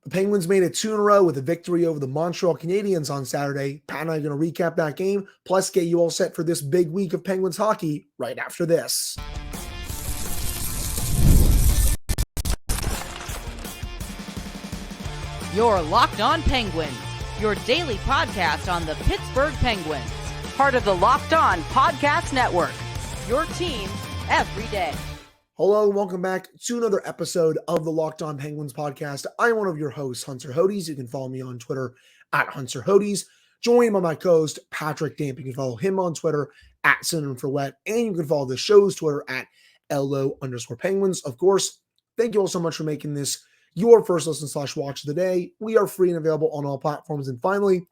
The Penguins made it 2 in a row with a victory over the Montreal Canadiens on Saturday. Pat and I are going to recap that game, plus get you all set for this big week of Penguins hockey right after this. You're Locked On Penguins, your daily podcast on the Pittsburgh Penguins, part of the Locked On Podcast Network, your team every day. Hello and welcome back to another episode of the Locked On Penguins podcast. I'm one of your hosts, Hunter Hodes. You can follow me on Twitter at Hunter Hodes. Joined by my co-host, Patrick Damp. You can follow him on Twitter at Synonym for Wet, and you can follow the show's Twitter at LO_Penguins. Of course, thank you all so much for making this your first listen / watch of the day. We are free and available on all platforms. And finally,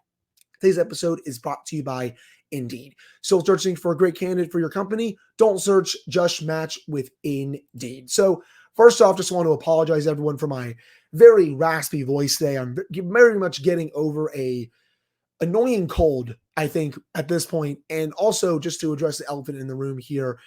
today's episode is brought to you by Indeed. Still searching for a great candidate for your company? Don't search, just match with Indeed. So first off, just want to apologize everyone for my very raspy voice today. I'm very much getting over a annoying cold, I think, at this point. And also just to address the elephant in the room here,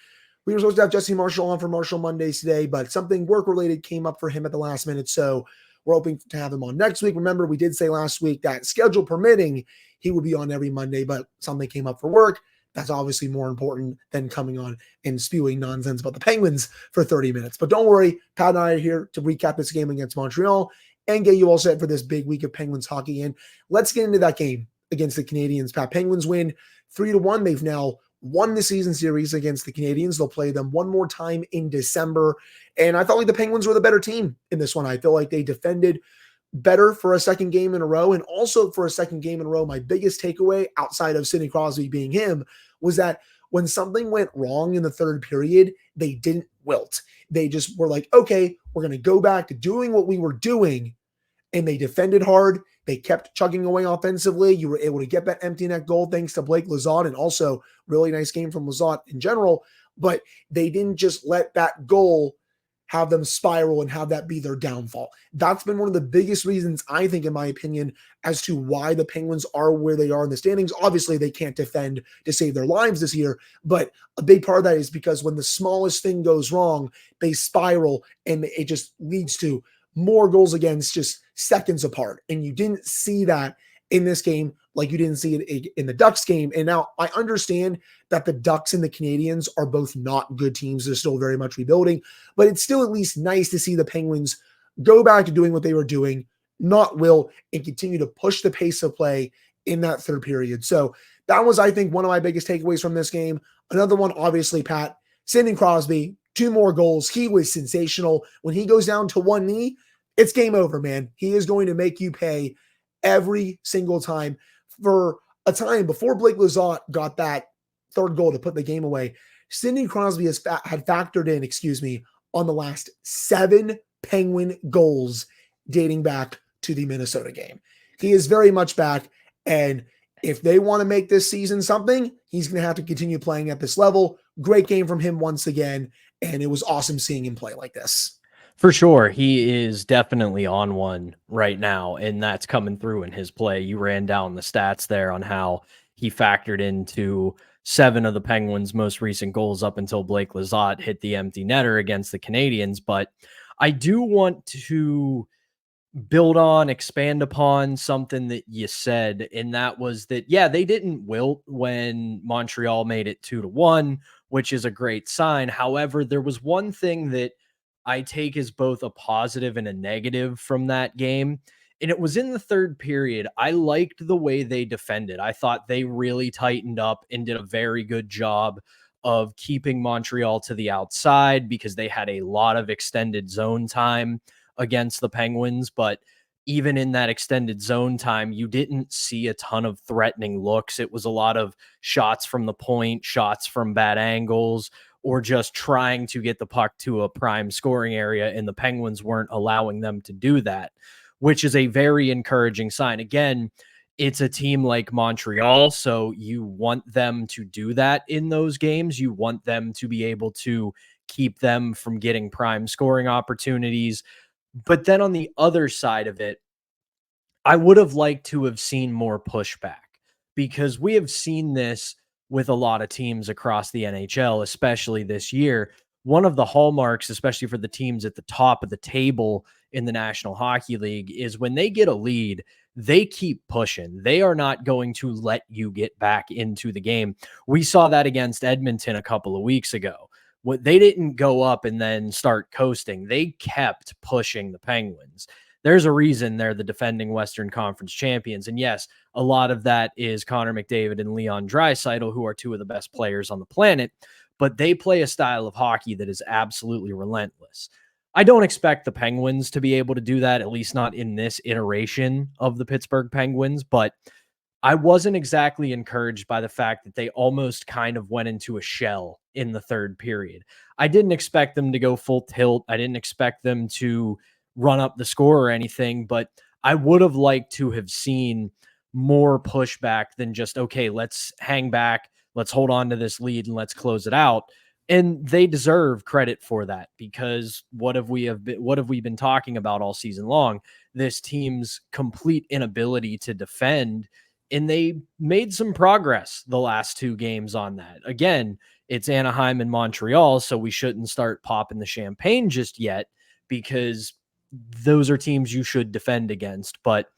we were supposed to have Jesse Marshall on for Marshall Mondays today, but something work-related came up for him at the last minute, so we're hoping to have him on next week. Remember, we did say last week that schedule permitting, he would be on every Monday, but something came up for work. That's obviously more important than coming on and spewing nonsense about the Penguins for 30 minutes. But don't worry, Pat and I are here to recap this game against Montreal and get you all set for this big week of Penguins hockey. And let's get into that game against the Canadiens. Pat, Penguins win 3-1. They've now won the season series against the Canadiens. They'll play them one more time in December. And I felt like the Penguins were the better team in this one. I feel like they defended better for a second game in a row. And also for a second game in a row, my biggest takeaway outside of Sidney Crosby being him was that when something went wrong in the third period, they didn't wilt. They just were like, okay, we're going to go back to doing what we were doing. And they defended hard. They kept chugging away offensively. You were able to get that empty net goal thanks to Blake Lizotte, and also really nice game from Lizotte in general. But they didn't just let that goal have them spiral and have that be their downfall. That's been one of the biggest reasons, I think, in my opinion, as to why the Penguins are where they are in the standings. Obviously, they can't defend to save their lives this year, but a big part of that is because when the smallest thing goes wrong, they spiral, and it just leads to more goals against just seconds apart. And you didn't see that in this game like you didn't see it in the Ducks game. And now I understand that the Ducks and the Canadiens are both not good teams. They're still very much rebuilding, but it's still at least nice to see the Penguins go back to doing what they were doing, not will, and continue to push the pace of play in that third period. So that was, I think, one of my biggest takeaways from this game. Another one, obviously, Pat, Sidney Crosby, 2 more goals. He was sensational. When he goes down to one knee, it's game over, man. He is going to make you pay every single time. For a time before Blake Lizotte got that third goal to put the game away, Sidney Crosby had factored in, on the last 7 Penguin goals dating back to the Minnesota game. He is very much back, and if they want to make this season something, he's going to have to continue playing at this level. Great game from him once again, and it was awesome seeing him play like this. For sure. He is definitely on one right now, and that's coming through in his play. You ran down the stats there on how he factored into 7 of the Penguins' most recent goals up until Blake Lizotte hit the empty netter against the Canadiens. But I do want to expand upon something that you said, and that was that, yeah, they didn't wilt when Montreal made it 2-1, which is a great sign. However, there was one thing that I take as both a positive and a negative from that game. And it was in the third period. I liked the way they defended. I thought they really tightened up and did a very good job of keeping Montreal to the outside because they had a lot of extended zone time against the Penguins. But even in that extended zone time, you didn't see a ton of threatening looks. It was a lot of shots from the point, shots from bad angles, or just trying to get the puck to a prime scoring area, and the Penguins weren't allowing them to do that, which is a very encouraging sign. Again, it's a team like Montreal, so you want them to do that in those games. You want them to be able to keep them from getting prime scoring opportunities. But then on the other side of it, I would have liked to have seen more pushback, because we have seen this with a lot of teams across the NHL, especially this year. One of the hallmarks, especially for the teams at the top of the table, in the National Hockey League is when they get a lead, they keep pushing. They are not going to let you get back into the game. We saw that against Edmonton a couple of weeks ago. They didn't go up and then start coasting. They kept pushing the Penguins. There's a reason they're the defending Western Conference champions. And yes, a lot of that is Connor McDavid and Leon Draisaitl, who are two of the best players on the planet, but they play a style of hockey that is absolutely relentless. I don't expect the Penguins to be able to do that, at least not in this iteration of the Pittsburgh Penguins, but I wasn't exactly encouraged by the fact that they almost kind of went into a shell in the third period. I didn't expect them to go full tilt. I didn't expect them to run up the score or anything, but I would have liked to have seen more pushback than just, okay, let's hang back, let's hold on to this lead and let's close it out. And they deserve credit for that, because what have we been talking about all season long? This team's complete inability to defend, and they made some progress the last two games on that. Again, it's Anaheim and Montreal, so we shouldn't start popping the champagne just yet, because those are teams you should defend against. But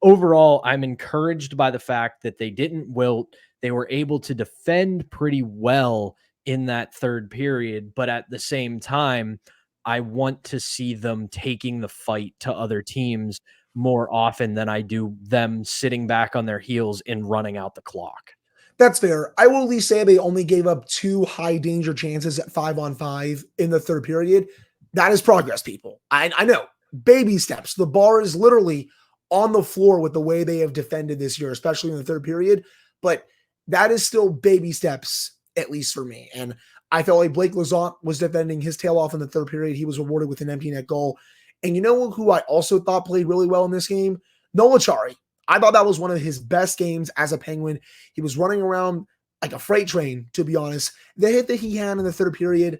overall, I'm encouraged by the fact that they didn't wilt. They were able to defend pretty well in that third period, but at the same time, I want to see them taking the fight to other teams more often than I do them sitting back on their heels and running out the clock. That's fair. I will at least say they only gave up 2 high danger chances at 5-on-5 in the third period. That is progress, people. I know. Baby steps. The bar is literally on the floor with the way they have defended this year, especially in the third period. But that is still baby steps, at least for me. And I felt like Blake Lizotte was defending his tail off in the third period. He was rewarded with an empty net goal. And you know who I also thought played really well in this game? Noel Acciari. I thought that was one of his best games as a Penguin. He was running around like a freight train, to be honest. The hit that he had in the third period,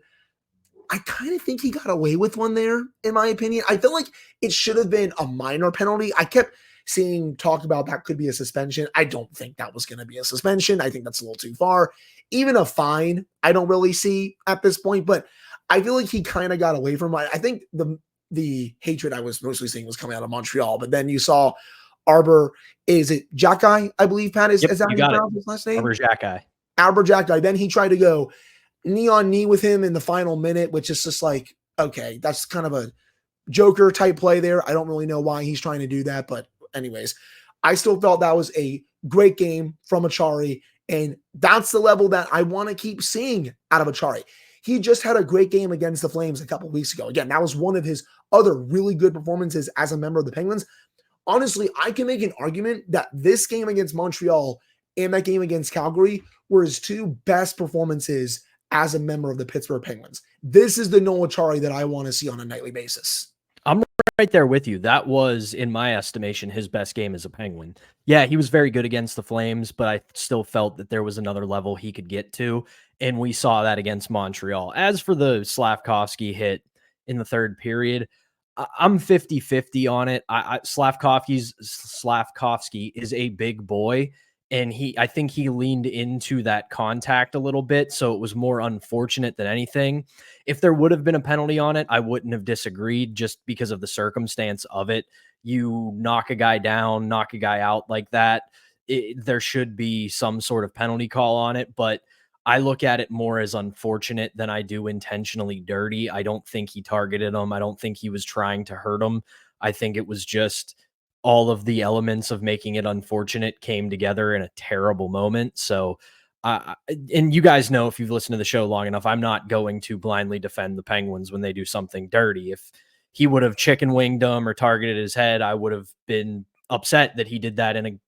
I kind of think he got away with one there, in my opinion. I feel like it should have been a minor penalty. I kept seeing talked about that could be a suspension. I don't think that was going to be a suspension. I think that's a little too far. Even a fine, I don't really see at this point, but I feel like he kind of got away from it. I think the hatred I was mostly seeing was coming out of Montreal, but then you saw Arbor, is it Xhekaj, I believe, Pat, is that how you pronounce his last name? Arbor Xhekaj. Arbor Xhekaj. Then he tried to go knee on knee with him in the final minute, which is just like, okay, that's kind of a Joker type play there. I don't really know why he's trying to do that, but anyways, I still felt that was a great game from Acciari, and that's the level that I want to keep seeing out of Acciari. He just had a great game against the Flames a couple of weeks ago. Again, that was one of his other really good performances as a member of the Penguins. Honestly, I can make an argument that this game against Montreal and that game against Calgary were his two best performances as a member of the Pittsburgh Penguins. This is the Noel Acciari that I want to see on a nightly basis. I'm right there with you. That was, in my estimation, his best game as a Penguin. Yeah, he was very good against the Flames, but I still felt that there was another level he could get to, and we saw that against Montreal. As for the Slavkovsky hit in the third period, I'm 50-50 on it. Slavkovsky is a big boy, and I think he leaned into that contact a little bit, so it was more unfortunate than anything. If there would have been a penalty on it, I wouldn't have disagreed just because of the circumstance of it. You knock a guy down, knock a guy out like that, there should be some sort of penalty call on it, but I look at it more as unfortunate than I do intentionally dirty. I don't think he targeted him. I don't think he was trying to hurt him. I think it was just all of the elements of making it unfortunate came together in a terrible moment. So, and you guys know, if you've listened to the show long enough, I'm not going to blindly defend the Penguins when they do something dirty. If he would have chicken winged him or targeted his head, I would have been upset that he did that in a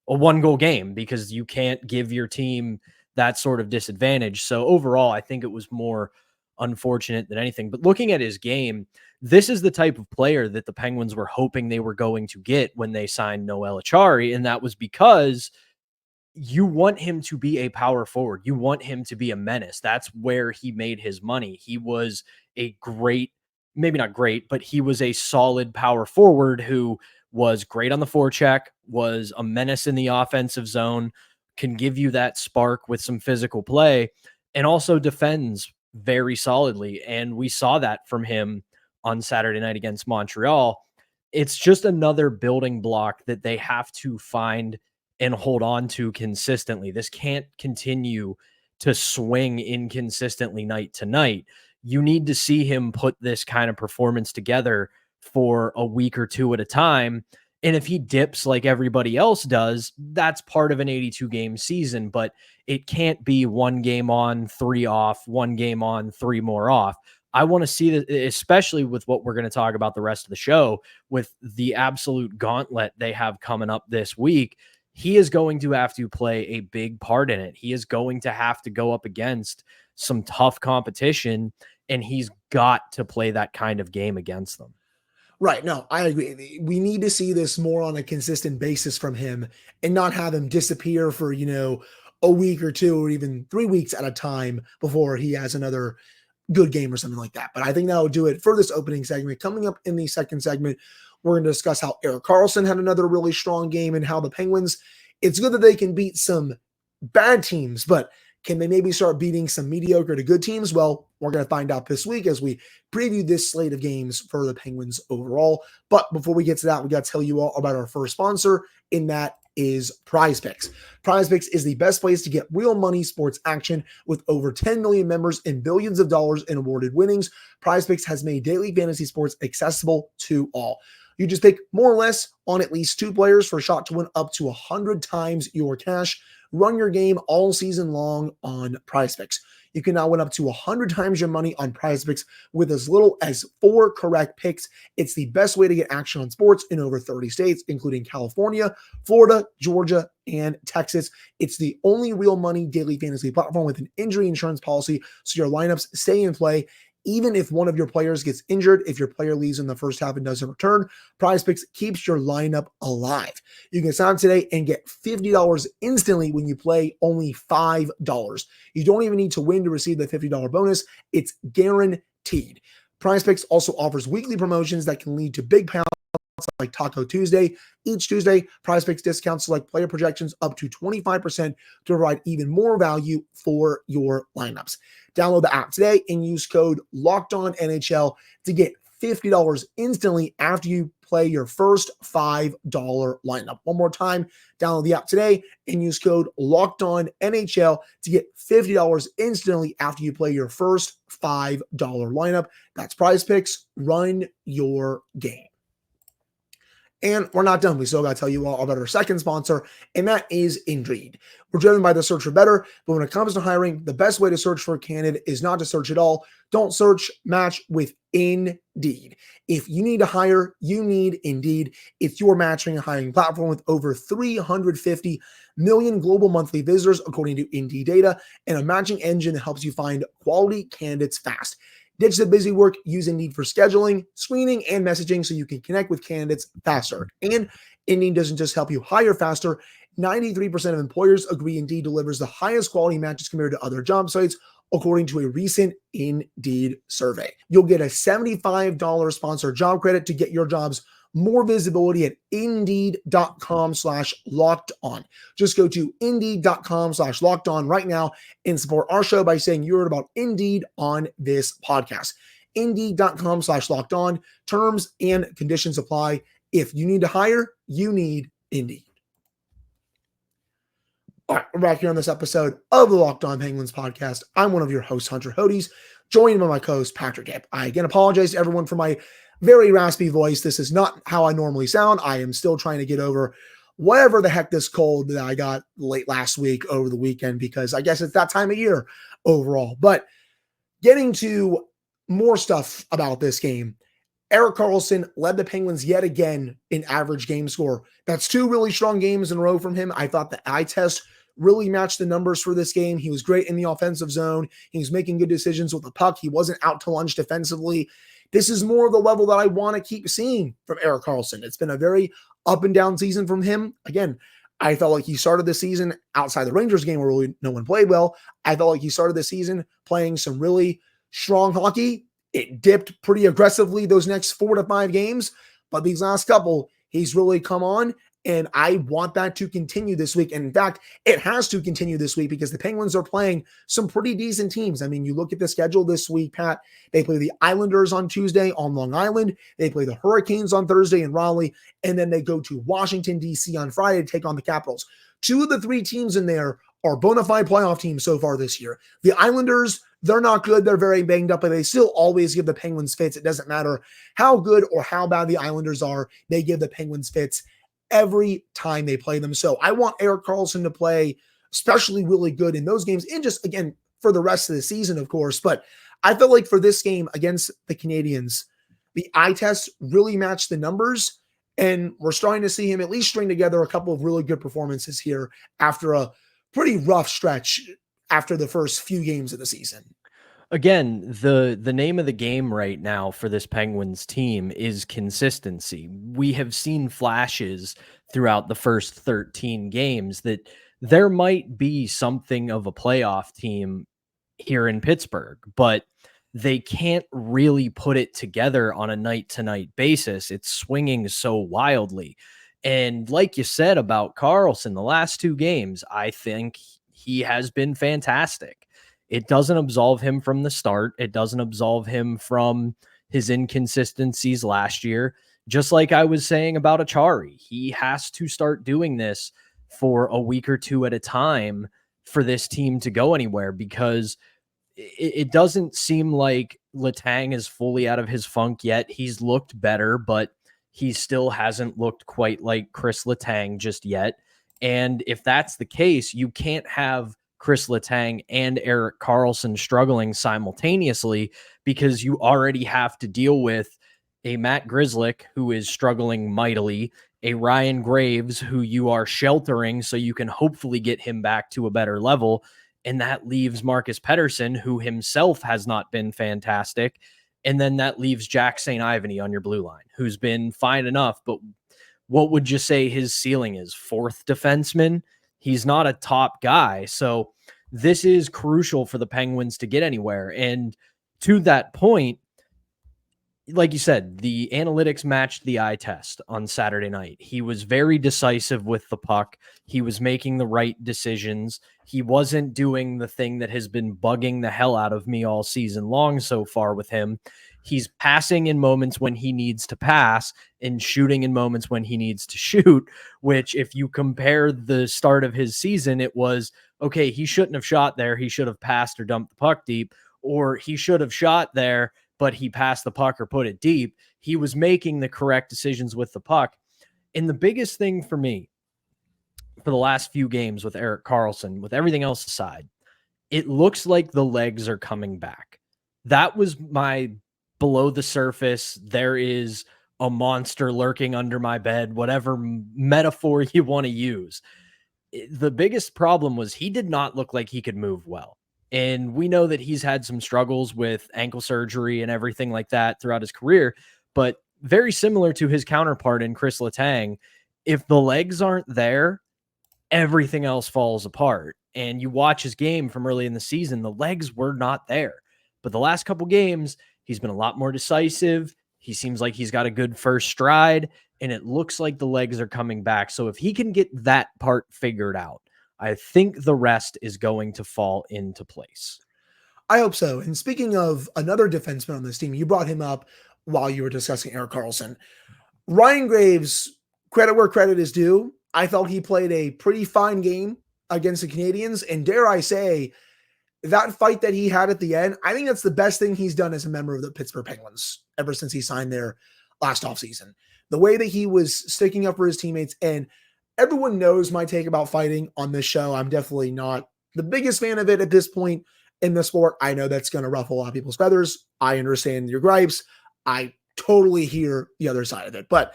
1-goal game, because you can't give your team that sort of disadvantage. So overall, I think it was more unfortunate than anything. But looking at his game, this is the type of player that the Penguins were hoping they were going to get when they signed Noel Acciari, and that was because you want him to be a power forward. You want him to be a menace. That's where he made his money. He was a great, maybe not great, but he was a solid power forward who was great on the forecheck, was a menace in the offensive zone, can give you that spark with some physical play, and also defends very solidly. And we saw that from him on Saturday night against Montreal. It's just another building block that they have to find and hold on to consistently. This can't continue to swing inconsistently night to night. You need to see him put this kind of performance together for a week or two at a time. And if he dips like everybody else does, that's part of an 82 game season, but it can't be 1 game on, 3 off, 1 game on, 3 more off. I want to see that, especially with what we're going to talk about the rest of the show, with the absolute gauntlet they have coming up this week. He is going to have to play a big part in it. He is going to have to go up against some tough competition, and he's got to play that kind of game against them. Right. No, I agree. We need to see this more on a consistent basis from him and not have him disappear for, a week or 2 or even 3 weeks at a time before he has another good game or something like that. But I think that'll do it for this opening segment. Coming up in the second segment, we're going to discuss how Erik Karlsson had another really strong game and how the Penguins, it's good that they can beat some bad teams, but can they maybe start beating some mediocre to good teams? Well, we're going to find out this week as we preview this slate of games for the Penguins overall. But before we get to that, we got to tell you all about our first sponsor, and that is Prize Picks. Prize Picks is the best place to get real money sports action with over 10 million members and billions of dollars in awarded winnings. Prize Picks has made daily fantasy sports accessible to all. You just pick more or less on at least 2 players for a shot to win up to 100 times your cash. Run your game all season long on Prize Picks. You can now win up to 100 times your money on Prize Picks with as little as 4 correct picks. It's the best way to get action on sports in over 30 states, including California, Florida, Georgia, and Texas. It's the only real money daily fantasy platform with an injury insurance policy, so your lineups stay in play. Even if one of your players gets injured, if your player leaves in the first half and doesn't return, Prize Picks keeps your lineup alive. You can sign up today and get $50 instantly when you play only $5. You don't even need to win to receive the $50 bonus. It's guaranteed. Prize Picks also offers weekly promotions that can lead to big payouts like Taco Tuesday. Each Tuesday, Prize Picks discounts select player projections up to 25% to provide even more value for your lineups. Download the app today and use code LOCKEDONNHL to get $50 instantly after you play your first $5 lineup. One more time, download the app today and use code LOCKEDONNHL to get $50 instantly after you play your first $5 lineup. That's Prize Picks. Run your game. And we're not done. We still got to tell you all about our second sponsor, and that is Indeed. We're driven by the search for better, but when it comes to hiring, the best way to search for a candidate is not to search at all. Don't search, match with Indeed. If you need to hire, you need Indeed. It's your matching and hiring platform with over 350 million global monthly visitors, according to Indeed data, and a matching engine that helps you find quality candidates fast. Ditch the busy work, use Indeed for scheduling, screening, and messaging so you can connect with candidates faster. And Indeed doesn't just help you hire faster. 93% of employers agree Indeed delivers the highest quality matches compared to other job sites, according to a recent Indeed survey. You'll get a $75 sponsored job credit to get your jobs more visibility at Indeed.com/lockedon. Just go to Indeed.com/lockedon right now and support our show by saying you heard about Indeed on this podcast. Indeed.com/lockedon. Terms and conditions apply. If you need to hire, you need Indeed. All right, we're back here on this episode of the Locked On Penguins podcast. I'm one of your hosts, Hunter Hodes, joined by my co-host, Patrick Gipp. I again apologize to everyone for my very raspy voice. This is not how I normally sound. I am still trying to get over whatever the heck this cold that I got late last week over the weekend, because I guess it's that time of year overall. But getting to more stuff about this game, Erik Karlsson led the Penguins yet again in average game score. That's 2 really strong games in a row from him. I thought the eye test really matched the numbers for this game. He was great in the offensive zone. He was making good decisions with the puck. He wasn't out to lunch defensively. This is more of the level that I want to keep seeing from Erik Karlsson. It's been a very up and down season from him. Again, I felt like he started the season outside the Rangers game where really no one played well. I felt like he started the season playing some really strong hockey. It dipped pretty aggressively those next 4 to 5 games, but these last couple, he's really come on And I want that to continue this week. And in fact, it has to continue this week because the Penguins are playing some pretty decent teams. I mean, you look at the schedule this week, Pat, they play the Islanders on Tuesday on Long Island. They play the Hurricanes on Thursday in Raleigh. And then they go to Washington, D.C. on Friday to take on the Capitals. 2 of the 3 teams in there are bona fide playoff teams so far this year. The Islanders, they're not good. They're very banged up, but they still always give the Penguins fits. It doesn't matter how good or how bad the Islanders are. They give the Penguins fits every time they play them. So I want Erik Karlsson to play especially really good in those games and just, again, for the rest of the season, of course. But I felt like for this game against the Canadiens, the eye test really matched the numbers, and we're starting to see him at least string together a couple of really good performances here after a pretty rough stretch after the first few games of the season. Again, the name of the game right now for this Penguins team is consistency. We have seen flashes throughout the first 13 games that there might be something of a playoff team here in Pittsburgh, but they can't really put it together on a night-to-night basis. It's swinging so wildly. And like you said about Karlsson, the last 2 games, I think he has been fantastic. It doesn't absolve him from the start. It doesn't absolve him from his inconsistencies last year. Just like I was saying about Acciari, he has to start doing this for a week or 2 at a time for this team to go anywhere, because it doesn't seem like Letang is fully out of his funk yet. He's looked better, but he still hasn't looked quite like Chris Letang just yet. And if that's the case, you can't have Chris Letang and Erik Karlsson struggling simultaneously, because you already have to deal with a Matt Grzelcyk who is struggling mightily, a Ryan Graves who you are sheltering so you can hopefully get him back to a better level. And that leaves Marcus Pettersson, who himself has not been fantastic. And then that leaves Jack St. Ivany on your blue line, who's been fine enough, but what would you say his ceiling is? 4th defenseman? He's not a top guy. So this is crucial for the Penguins to get anywhere. And to that point, like you said, the analytics matched the eye test on Saturday night. He was very decisive with the puck. He was making the right decisions. He wasn't doing the thing that has been bugging the hell out of me all season long so far with him. He's passing in moments when he needs to pass and shooting in moments when he needs to shoot, which if you compare the start of his season, it was, okay, he shouldn't have shot there. He should have passed or dumped the puck deep, or he should have shot there, but he passed the puck or put it deep. He was making the correct decisions with the puck. And the biggest thing for me for the last few games with Erik Karlsson, with everything else aside, it looks like the legs are coming back. That was my below the surface. There is a monster lurking under my bed, whatever metaphor you want to use. The biggest problem was he did not look like he could move well. And we know that he's had some struggles with ankle surgery and everything like that throughout his career, but very similar to his counterpart in Chris Letang, if the legs aren't there, everything else falls apart. And you watch his game from early in the season, the legs were not there. But the last couple games, he's been a lot more decisive. He seems like he's got a good first stride, and it looks like the legs are coming back. So if he can get that part figured out, I think the rest is going to fall into place. I hope so. And speaking of another defenseman on this team, you brought him up while you were discussing Erik Karlsson. Ryan Graves, credit where credit is due. I felt he played a pretty fine game against the Canadiens. And dare I say, that fight that he had at the end, I think that's the best thing he's done as a member of the Pittsburgh Penguins ever since he signed there last offseason. The way that he was sticking up for his teammates, and everyone knows my take about fighting on this show. I'm definitely not the biggest fan of it at this point in the sport. I know that's going to ruffle a lot of people's feathers. I understand your gripes. I totally hear the other side of it. But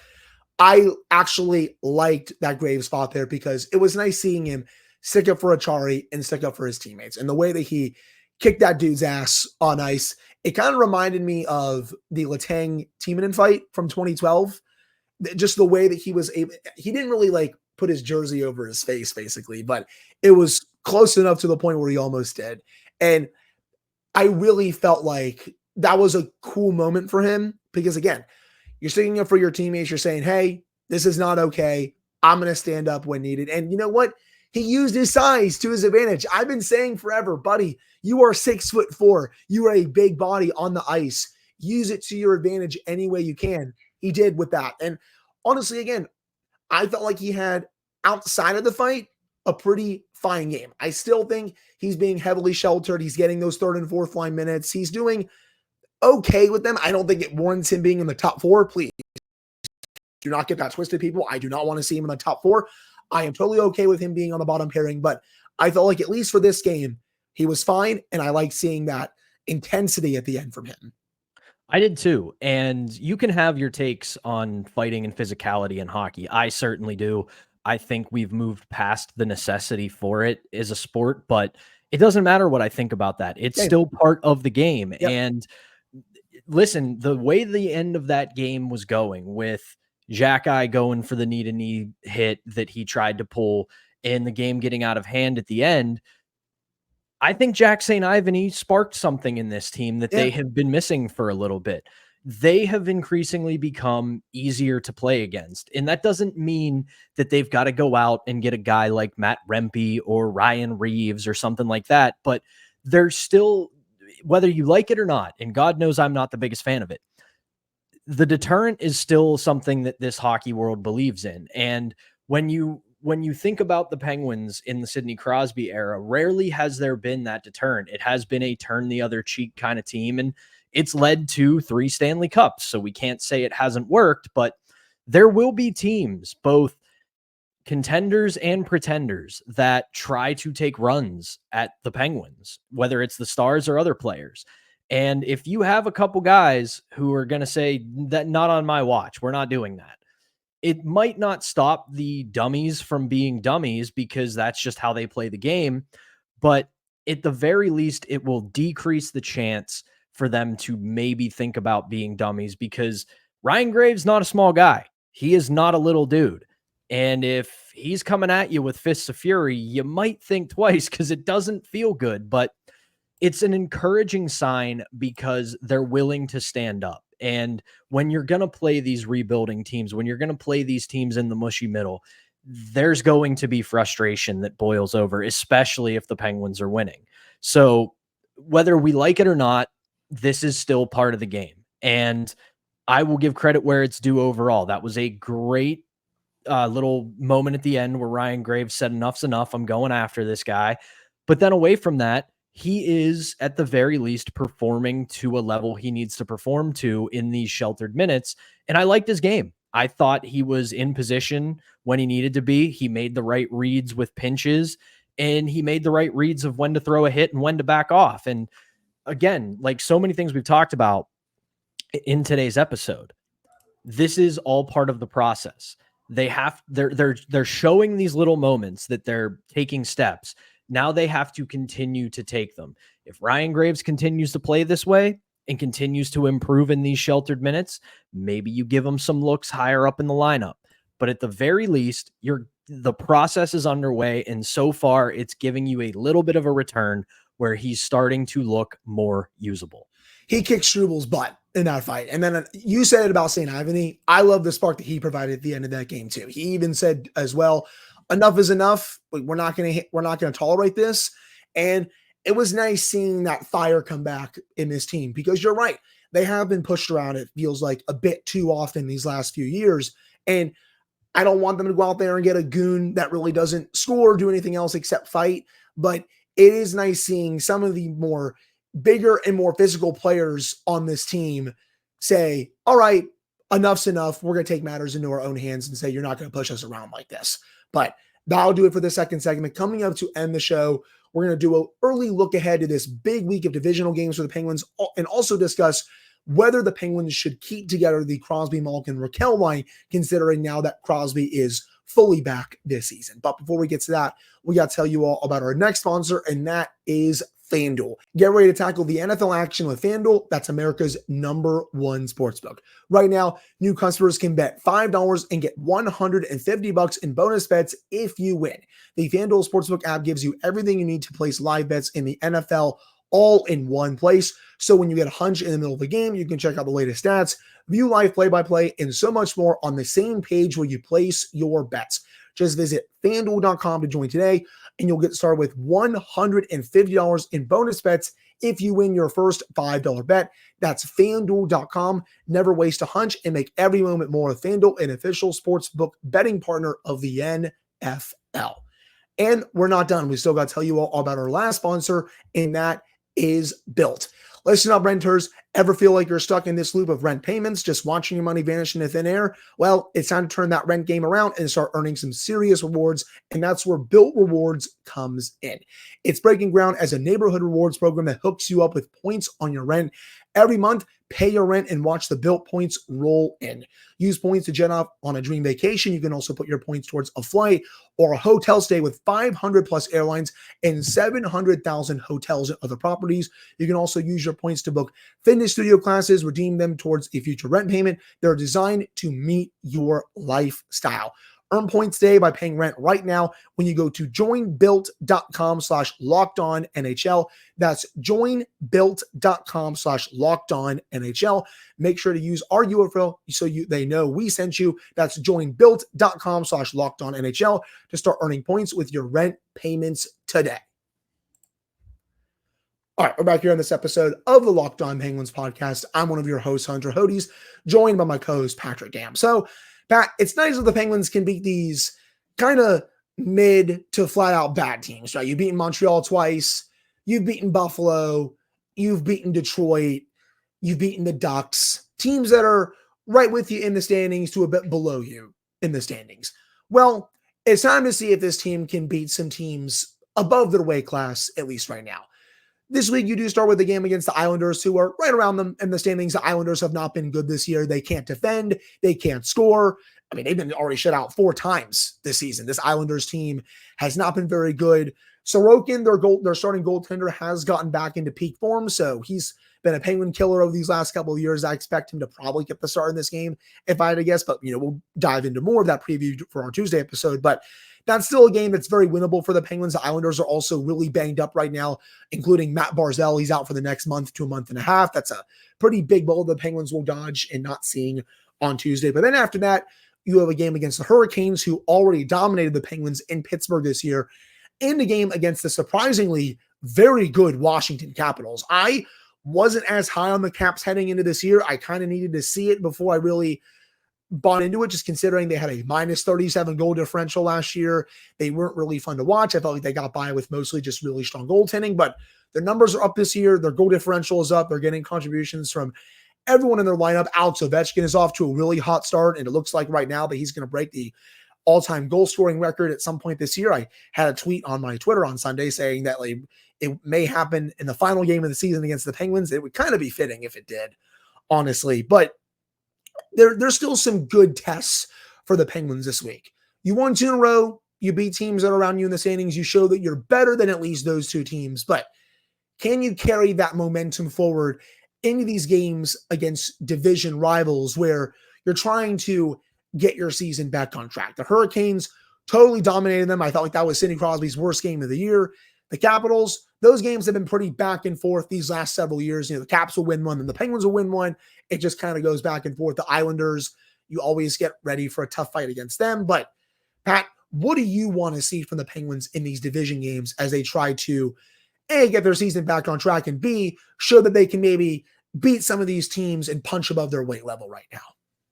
I actually liked that Graves fought there because it was nice seeing him stick up for Acciari and stick up for his teammates. And the way that he kicked that dude's ass on ice, it kind of reminded me of the Letang Timonen fight from 2012. Just the way that he was able, he didn't really like put his jersey over his face basically, but it was close enough to the point where he almost did. And I really felt like that was a cool moment for him because again, you're sticking up for your teammates. You're saying, hey, this is not okay. I'm going to stand up when needed. And you know what? He used his size to his advantage. I've been saying forever, buddy, you are 6'4". You are a big body on the ice. Use it to your advantage any way you can. He did with that. And honestly, again, I felt like he had, outside of the fight, a pretty fine game. I still think he's being heavily sheltered. He's getting those third and fourth line minutes. He's doing okay with them. I don't think it warrants him being in the top four. Please do not get that twisted, people. I do not want to see him in the top four. I am totally okay with him being on the bottom pairing, but I felt like at least for this game, he was fine, and I like seeing that intensity at the end from him. I did too. And you can have your takes on fighting and physicality in hockey. I certainly do. I think we've moved past the necessity for it as a sport, but it doesn't matter what I think about that. It's still part of the game. Yep. And listen, the way the end of that game was going with Xhekaj going for the knee-to-knee hit that he tried to pull and the game getting out of hand at the end, I think Jack St. Ivany sparked something in this team that they have been missing for a little bit. They have increasingly become easier to play against. And that doesn't mean that they've got to go out and get a guy like Matt Rempe or Ryan Reeves or something like that. But they're still, whether you like it or not, and God knows I'm not the biggest fan of it, the deterrent is still something that this hockey world believes in. And when you think about the Penguins in the Sidney Crosby era, rarely has there been that deterrent. It has been a turn the other cheek kind of team, and it's led to 3 Stanley Cups. So we can't say it hasn't worked, but there will be teams, both contenders and pretenders, that try to take runs at the Penguins, whether it's the Stars or other players. And if you have a couple guys who are going to say that not on my watch, we're not doing that, it might not stop the dummies from being dummies, because that's just how they play the game. But at the very least, it will decrease the chance for them to maybe think about being dummies, because Ryan Graves not a small guy. He is not a little dude. And if he's coming at you with fists of fury, you might think twice, because it doesn't feel good. But it's an encouraging sign because they're willing to stand up. And when you're going to play these rebuilding teams, when you're going to play these teams in the mushy middle, there's going to be frustration that boils over, especially if the Penguins are winning. So whether we like it or not, this is still part of the game. And I will give credit where it's due overall. That was a great little moment at the end where Ryan Graves said, enough's enough. I'm going after this guy. But then away from that, he is at the very least performing to a level he needs to perform to in these sheltered minutes. And I liked his game. I thought he was in position when he needed to be. He made the right reads with pinches, and he made the right reads of when to throw a hit and when to back off. And again, like so many things we've talked about in today's episode, this is all part of the process. They're showing these little moments that they're taking steps. Now they have to continue to take them. If Ryan Graves continues to play this way and continues to improve in these sheltered minutes, maybe you give him some looks higher up in the lineup. But at the very least, the process is underway, and so far it's giving you a little bit of a return where he's starting to look more usable. He kicked Strubal's butt in that fight. And then you said it about St. Ivany. I love the spark that he provided at the end of that game too. He even said as well, enough is enough. We're not going to tolerate this. And it was nice seeing that fire come back in this team, because you're right. They have been pushed around, it feels like, a bit too often these last few years. And I don't want them to go out there and get a goon that really doesn't score or do anything else except fight. But it is nice seeing some of the more bigger and more physical players on this team say, all right, enough's enough. We're going to take matters into our own hands and say, you're not going to push us around like this. But that'll do it for the second segment. Coming up to end the show, we're going to do an early look ahead to this big week of divisional games for the Penguins, and also discuss whether the Penguins should keep together the Crosby, Malkin, Raquel line, considering now that Crosby is fully back this season. But before we get to that, we got to tell you all about our next sponsor, and that is FanDuel. Get ready to tackle the NFL action with FanDuel. That's America's #1 sportsbook. Right now, new customers can bet $5 and get $150 in bonus bets if you win. The FanDuel Sportsbook app gives you everything you need to place live bets in the NFL all in one place. So when you get a hunch in the middle of the game, you can check out the latest stats, view live play-by-play, and so much more on the same page where you place your bets. Just visit FanDuel.com to join today, and you'll get started with $150 in bonus bets if you win your first $5 bet. That's FanDuel.com. Never waste a hunch and make every moment more with FanDuel, an official sportsbook betting partner of the NFL. And we're not done. We still got to tell you all about our last sponsor, and that is Built. Listen up, renters. Ever feel like you're stuck in this loop of rent payments, just watching your money vanish into thin air? Well, it's time to turn that rent game around and start earning some serious rewards, and that's where Built Rewards comes in. It's breaking ground as a neighborhood rewards program that hooks you up with points on your rent. Every month, pay your rent and watch the Built points roll in. Use points to jet off on a dream vacation. You can also put your points towards a flight or a hotel stay with 500 plus airlines and 700,000 hotels and other properties. You can also use your points to book fitness studio classes, redeem them towards a future rent payment. They're designed to meet your lifestyle. Earn points today by paying rent right now when you go to joinbuilt.com/lockedonnhl. That's joinbuilt.com/lockedonnhl. Make sure to use our URL so they know we sent you. That's joinbuilt.com/lockedonnhl to start earning points with your rent payments today. All right, we're back here on this episode of the Locked On Penguins podcast. I'm one of your hosts, Hunter Hodes, joined by my co-host, Patrick Dam. So, Pat, it's nice that the Penguins can beat these kind of mid to flat out bad teams, right? You've beaten Montreal twice. You've beaten Buffalo. You've beaten Detroit. You've beaten the Ducks. Teams that are right with you in the standings to a bit below you in the standings. Well, it's time to see if this team can beat some teams above their weight class, at least right now. This week, you do start with the game against the Islanders, who are right around them in the standings. The Islanders have not been good this year. They can't defend. They can't score. I mean, they've been already shut out 4 times this season. This Islanders team has not been very good. Sorokin, their starting goaltender, has gotten back into peak form, so he's been a Penguin killer over these last couple of years. I expect him to probably get the start in this game, if I had to guess, but we'll dive into more of that preview for our Tuesday episode. But that's still a game that's very winnable for the Penguins. The Islanders are also really banged up right now, including Matt Barzal. He's out for the next month to a month and a half. That's a pretty big blow the Penguins will dodge and not seeing on Tuesday. But then after that, you have a game against the Hurricanes, who already dominated the Penguins in Pittsburgh this year, and a game against the surprisingly very good Washington Capitals. I wasn't as high on the Caps heading into this year. I kind of needed to see it before I really bought into it, just considering they had a minus 37 goal differential last year. They weren't really fun to watch. I felt like they got by with mostly just really strong goaltending, but their numbers are up this year. Their goal differential is up. They're getting contributions from everyone in their lineup. Alex Ovechkin is off to a really hot start, and it looks like right now that he's going to break the all-time goal scoring record at some point this year. I had a tweet on my Twitter on Sunday saying that it may happen in the final game of the season against the Penguins. It would kind of be fitting if it did, honestly, but there's still some good tests for the Penguins this week. You won 2 in a row. You beat teams that are around you in the standings. You show that you're better than at least those 2 teams. But can you carry that momentum forward into these games against division rivals where you're trying to get your season back on track? The Hurricanes totally dominated them. I felt like that was Sidney Crosby's worst game of the year. The Capitals, those games have been pretty back and forth these last several years. The Caps will win one, and the Penguins will win one. It just kind of goes back and forth. The Islanders, you always get ready for a tough fight against them. But, Pat, what do you want to see from the Penguins in these division games as they try to, A, get their season back on track, and B, show that they can maybe beat some of these teams and punch above their weight level right now?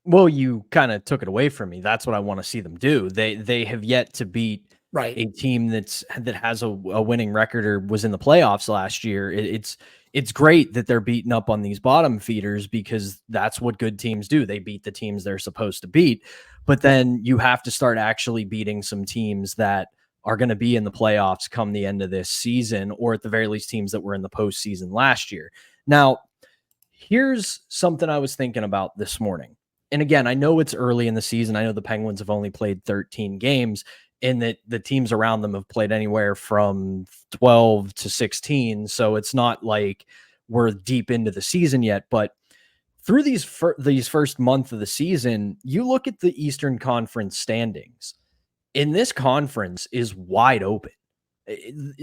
Well, you kind of took it away from me. That's what I want to see them do. They have yet to beat a team that has a winning record or was in the playoffs last year. It's great that they're beating up on these bottom feeders, because that's what good teams do. They beat the teams they're supposed to beat. But then you have to start actually beating some teams that are going to be in the playoffs come the end of this season, or at the very least teams that were in the postseason last year. Now, here's something I was thinking about this morning. And again, I know it's early in the season. I know the Penguins have only played 13 games, and that the teams around them have played anywhere from 12 to 16. So it's not like we're deep into the season yet. But through these first month of the season, you look at the Eastern Conference standings, and this conference is wide open.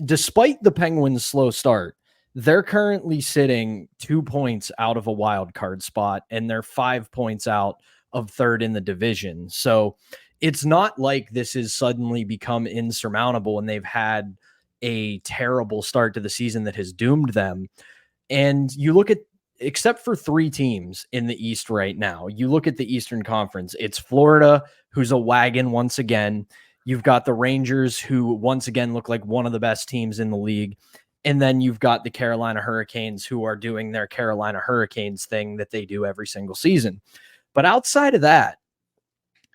Despite the Penguins' slow start, they're currently sitting 2 points out of a wild card spot, and they're 5 points out of third in the division. So it's not like this has suddenly become insurmountable and they've had a terrible start to the season that has doomed them. And you look at, except for 3 teams in the East right now, you look at the Eastern Conference, it's Florida, who's a wagon once again. You've got the Rangers, who once again look like one of the best teams in the league. And then you've got the Carolina Hurricanes, who are doing their Carolina Hurricanes thing that they do every single season. But outside of that,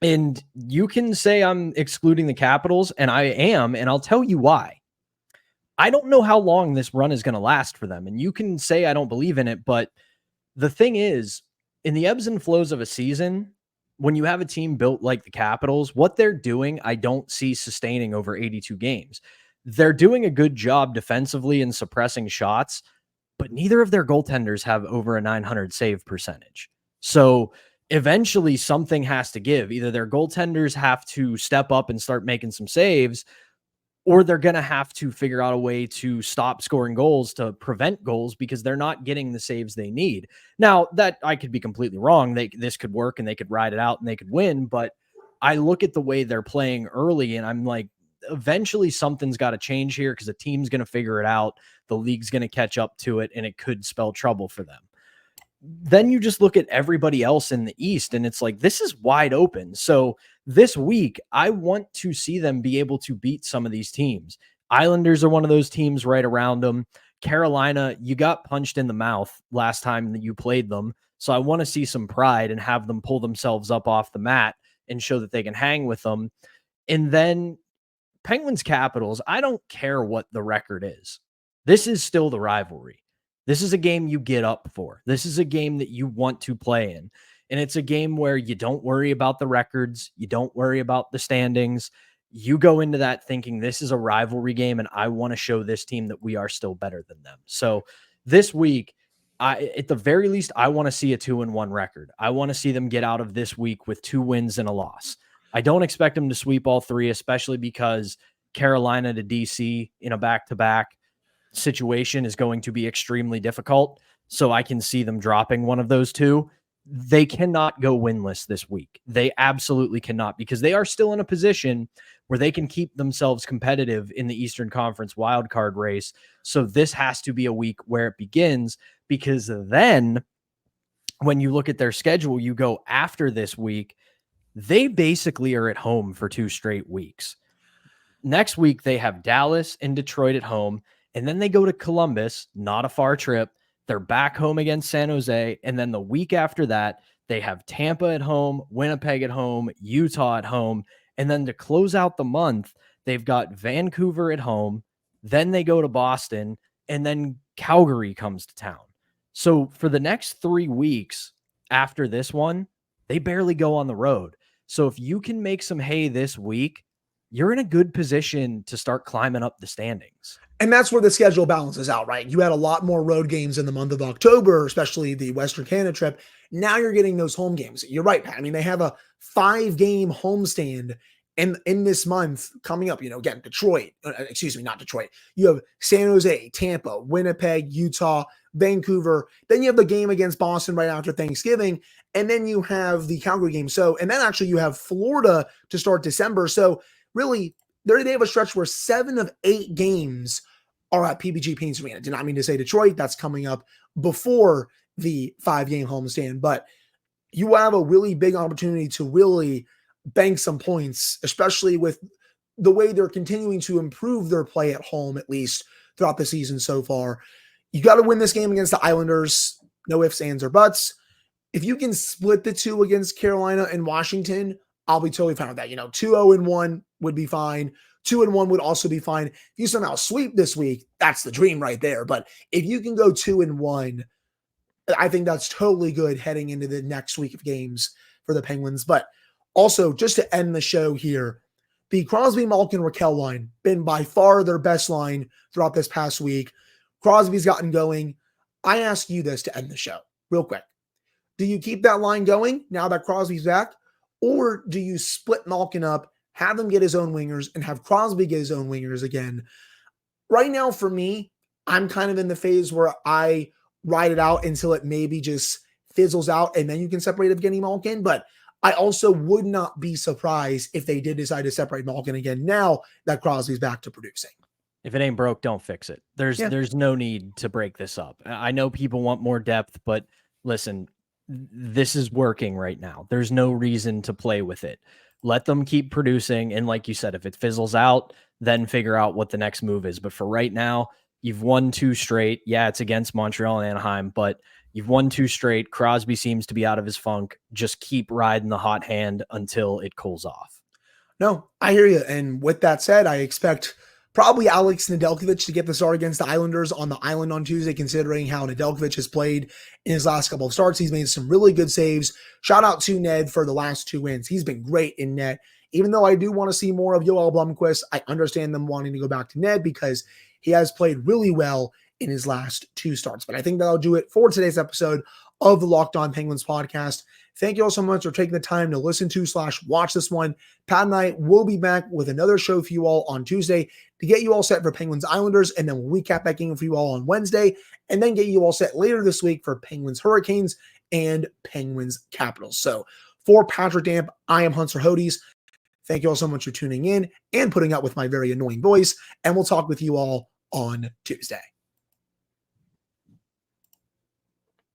and you can say I'm excluding the Capitals, and I am, and I'll tell you why. I don't know how long this run is going to last for them. And you can say I don't believe in it, but the thing is, in the ebbs and flows of a season, when you have a team built like the Capitals, what they're doing, I don't see sustaining over 82 games. They're doing a good job defensively and suppressing shots, but neither of their goaltenders have over a 900 save percentage. So eventually something has to give. Either their goaltenders have to step up and start making some saves, or they're going to have to figure out a way to stop scoring goals to prevent goals because they're not getting the saves they need. Now, that I could be completely wrong. This could work and they could ride it out and they could win, but I look at the way they're playing early and I'm like, eventually something's got to change here because the team's going to figure it out. The league's going to catch up to it and it could spell trouble for them. Then you just look at everybody else in the East and it's like, this is wide open. So this week, I want to see them be able to beat some of these teams. Islanders are one of those teams right around them. Carolina, you got punched in the mouth last time that you played them. So I want to see some pride and have them pull themselves up off the mat and show that they can hang with them. And then Penguins Capitals, I don't care what the record is. This is still the rivalry. This is a game you get up for. This is a game that you want to play in. And it's a game where you don't worry about the records. You don't worry about the standings. You go into that thinking this is a rivalry game and I want to show this team that we are still better than them. So this week, at the very least, I want to see a 2-1 record. I want to see them get out of this week with 2 wins and a loss. I don't expect them to sweep all 3, especially because Carolina to DC in a back-to-back situation is going to be extremely difficult. So I can see them dropping one of those 2. They cannot go winless this week. They absolutely cannot, because they are still in a position where they can keep themselves competitive in the Eastern Conference wildcard race. So this has to be a week where it begins, because then when you look at their schedule, you go after this week, they basically are at home for 2 straight weeks. Next week, they have Dallas and Detroit at home. And then they go to Columbus, not a far trip. They're back home against San Jose. And then the week after that, they have Tampa at home, Winnipeg at home, Utah at home. And then to close out the month, they've got Vancouver at home. Then they go to Boston. And then Calgary comes to town. So for the next 3 weeks after this one, they barely go on the road. So if you can make some hay this week, you're in a good position to start climbing up the standings. And that's where the schedule balances out, right? You had a lot more road games in the month of October, especially the Western Canada trip. Now you're getting those home games. You're right, Pat. I mean, they have a 5-game homestand in this month coming up. Again, Detroit, not Detroit. You have San Jose, Tampa, Winnipeg, Utah, Vancouver. Then you have the game against Boston right after Thanksgiving. And then you have the Calgary game. And then actually you have Florida to start December. So really, they have a stretch where 7 of 8 games are at PPG Paints Arena. Did not mean to say Detroit. That's coming up before the 5-game homestand. But you have a really big opportunity to really bank some points, especially with the way they're continuing to improve their play at home, at least throughout the season so far. You got to win this game against the Islanders. No ifs, ands, or buts. If you can split the 2 against Carolina and Washington, I'll be totally fine with that. 2-0-1 would be fine. 2-1 would also be fine. If you somehow sweep this week, that's the dream right there. But if you can go 2-1, I think that's totally good heading into the next week of games for the Penguins. But also, just to end the show here, the Crosby, Malkin, Raquel line, been by far their best line throughout this past week. Crosby's gotten going. I ask you this to end the show real quick. Do you keep that line going now that Crosby's back? Or do you split Malkin up, have him get his own wingers, and have Crosby get his own wingers again? Right now, for me, I'm kind of in the phase where I ride it out until it maybe just fizzles out and then you can separate Evgeny Malkin. But I also would not be surprised if they did decide to separate Malkin again now that Crosby's back to producing. If it ain't broke, don't fix it. There's no need to break this up. I know people want more depth, but listen, this is working right now. There's no reason to play with it. Let them keep producing. And like you said, if it fizzles out, then figure out what the next move is. But for right now, you've won 2 straight. Yeah, it's against Montreal and Anaheim, but you've won 2 straight. Crosby seems to be out of his funk. Just keep riding the hot hand until it cools off. No, I hear you. And with that said, I expect probably Alex Nedeljkovic to get the start against the Islanders on the island on Tuesday, considering how Nedeljkovic has played in his last couple of starts. He's made some really good saves. Shout out to Ned for the last 2 wins. He's been great in net. Even though I do want to see more of Joel Blomqvist, I understand them wanting to go back to Ned because he has played really well in his last 2 starts. But I think that'll do it for today's episode of the Locked On Penguins podcast. Thank you all so much for taking the time to listen to / watch this one. Pat and I will be back with another show for you all on Tuesday to get you all set for Penguins Islanders, and then we'll recap that game for you all on Wednesday, and then get you all set later this week for Penguins Hurricanes and Penguins Capitals. So for Patrick Damp, I am Hunter Hodes. Thank you all so much for tuning in and putting up with my very annoying voice, and we'll talk with you all on Tuesday.